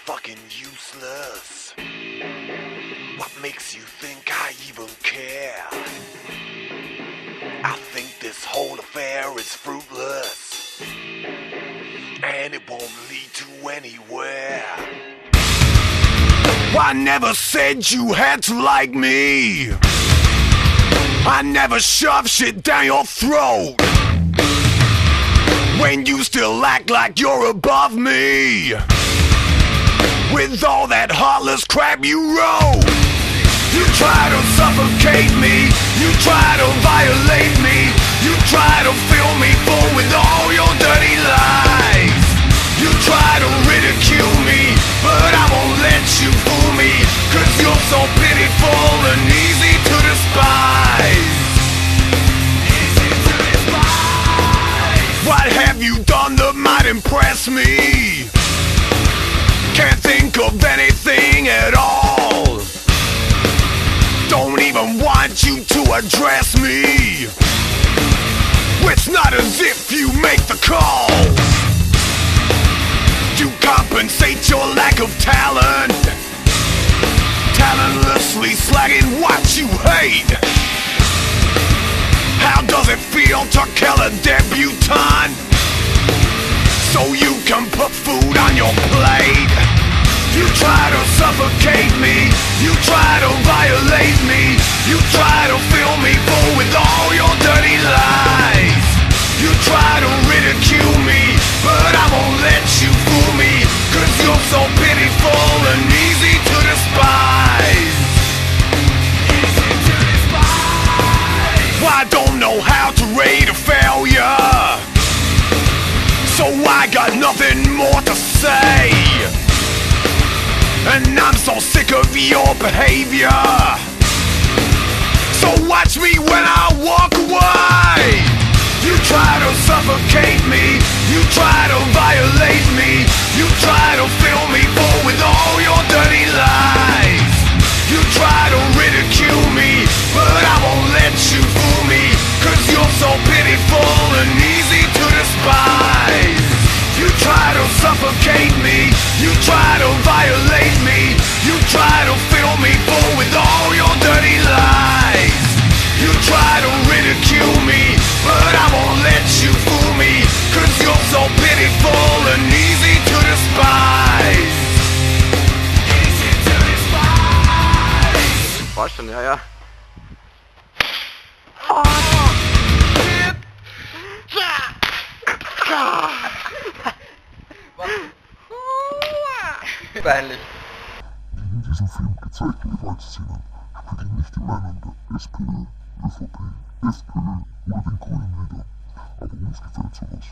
fucking useless. What makes you think I even care? I think this whole affair is fruitless, and it won't lead to anywhere. I never said you had to like me. I never shoved shit down your throat when you still act like you're above me with all that heartless crap you wrote. You try to suffocate me, you try to violate me, you try to fill me full with all your dirty lies. You try to ridicule me, but I won't let you fool me, 'cause you're so pitiful and easy to despise. Easy to despise. What have you done that might impress me? Can't think of anything at all. Don't even want you to address me. It's not as if you make the calls. You compensate your lack of talent, talentlessly slagging what you hate. How does it feel to kill a debutante so you can put food on your plate? You try to suffocate me, you try to violate me, you try to fill me full with all your dirty lies. You try to ridicule me, but I won't let you fool me, 'cause you're so pitiful and easy to despise. Easy to despise. I don't know how to rate a failure, so I got nothing more to say. And I'm so sick of your behavior, so watch me when I walk away. You try to suffocate me, you try to violate me, you try to fill me full with all your dirty lies. You try to ridicule me, but I won't let you fool me, 'cause you're so pitiful and easy to despise. You try to suffocate me, you try to violate me, you try to fill me full with all your dirty lies. You try to ridicule me, but I won't let you fool me, 'cause you're so pitiful and easy to despise. Easy to despise. War schon, ja, ja. Peinlich. Die in diesem Film gezeigten Gewaltszenen sprechen nicht die Meinung der SPÖ, ÖVP, FPÖ oder den Grünen wider. Aber uns gefällt sowas.